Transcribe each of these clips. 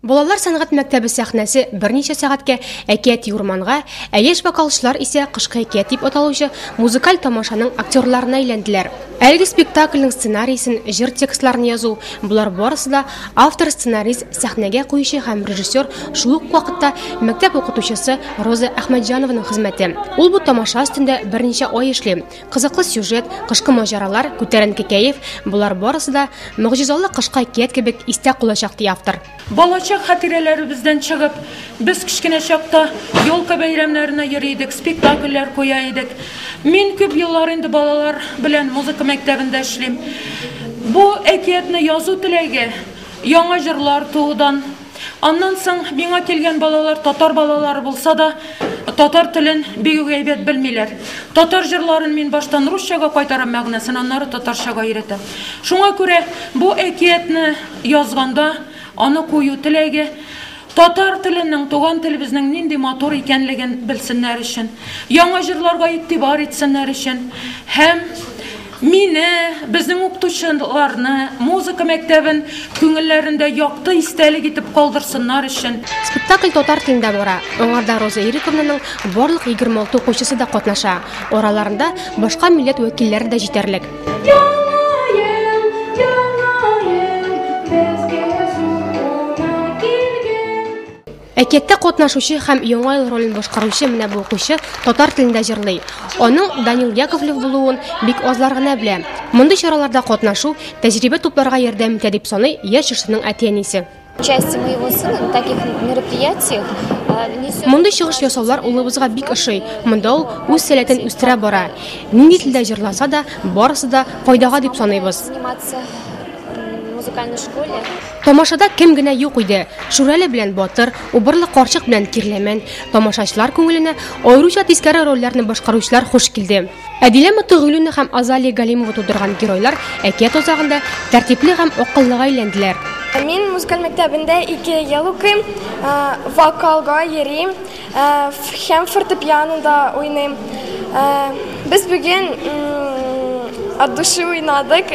Балалар сәнгать мәктәбе сәхнәсе берничә сәгатькә әкият юрманга, яшь вокалчылар исә кышкы әкият дип аталучы музыкаль тамашаның актерларына әйләнделәр. Әлеге спектакльнең сценарийсын, җыр текстларын язу, булар барысы да автор, сценарист, сәхнәгә куючы һәм режиссер, шул ук вакытта мәктәп укытучысы Роза Әхмәтҗанованың хезмәте. Ул бу тамаша өстендә берничә ай эшли. Кызыклы сюжет, кышкы маҗаралар, күтәренке кәеф, булар барысы да мөгъҗизалы кышкы әкият кебек истә калачак ди автор. Балачак хатирәләребездән чыгып, без кичкенә чакта елка бәйрәмнәренә йөридек, спектакльләр куя идек. Мин күп еллар инде балалар белән музыка мәктәбендә эшлим. Бу әкиятне язу теләге яңа җырлар туудан. Аннан соң миңа килгән балалар татар балалары булса да, татар телен бик әйбәт белмиләр. Татар җырларын мин баштан русчага кайтарам мәгънәсен, аннары татарчага өйрәтәм. Шуңа күрә бу әкиятне язганда аны кую теләге татар теленең, туган телебезнең нинди матур икәнлеген белсеннәр өчен, яңа җырларга игътибар итсеннәр өчен һәм мине, безнең укытучыларны, музыка мәктәбен күңелләрендә якты истәлек итеп калдырсыннар өчен. Спектакль татар телендә бара. Аңарда Роза Ириковнаның барлык 26 укучысы да катнаша. Араларында башка милләт вәкилләре дә җитәрлек. Әкиятта катнашучы һәм яңа ел ролен башкаручы менә бу укучы татар телендә җырлый. Аның Данил Яковлев булуын бик азлар гына белә. Мондый чараларда катнашу тәҗрибә тупларга ярдәм итә дип саный яшь кешенең әти-әнисе. Участие моего сына в таких мероприятиях несет... Мондый чыгыш ясаулар улыбызга бик ошый. Монда ул үз сәләтен үстерә бара. Нинди телдә җырласа да, барысы да файдага дип саныйбыз. Музыкальной школе. Тамашада кем генә юк иде. Шүрәле белән Батыр, убырлы карчык белән Кирләмән, тамашачылар күңеленә аеруча тискәре рольләрне башкаручылар хуш килде. Әдилә Мутыгыйлүне һәм Азалия Галимова тудырган геройлар әкият озагында тәртипле һәм акыллыга әйләнделәр. Мин музыкаль мәктәбендә 2 ел укыйм, вокалга йөрим, һәм фортепианода уйныйм. Без бүген от души уйнадык,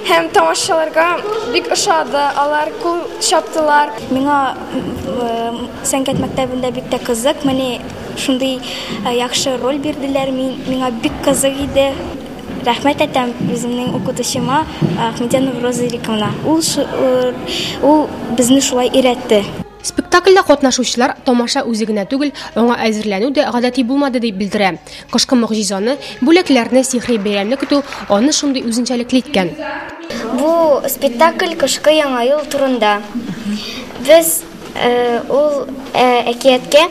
һәм тамашачыларга бик ошады, алар кул чаптылар. Миңа сәнгать мәктәбендә бик тә кызык, менә шундый яхшы роль бирделәр, миңа бик кызык иде. Рәхмәт әйтәм үземнең укытучыма, Әхмәтҗанова Роза Ириковна. Ул безне шулай өйрәтте. Спектакльдә катнашучылар тамаша үзе генә түгел, аңа әзерләнү дә гадәти булмады дип белдерә. Кышкы мөгъҗизаны, бүләкләрне, сихри бәйрәмне көтү аны шундый үзенчәлекле иткән. Бу спектакль кышкы яңа ел турында. Без ул әкияткә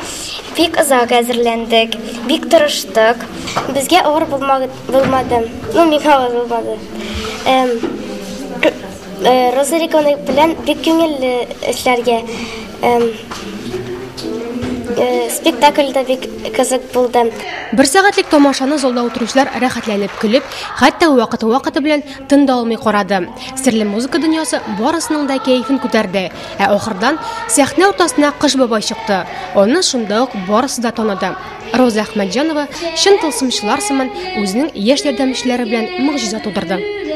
бик озак әзерләндек, бик тырыштык. Безгә авыр булмады. Миңа авыр булмады. Роза Ириковна белән бик күңелле эшләргә спектакльдә бик кызык булды. Бер сәгатьлек тамашаны залда утыручылар рәхәтләнеп көлеп, хәтта вакыты белән тын да алмый карады. Серле музыка дөньясы барысының да кәефен күтәрде. Ахырдан сәхнә уртасына Кыш бабай чыкты. Аны шунда ук барысы да таныды. Роза Әхмәтҗанова чын тылсымчылар сыман үзенең яшь ярдәмчеләре белән мөгъҗиза тудырды.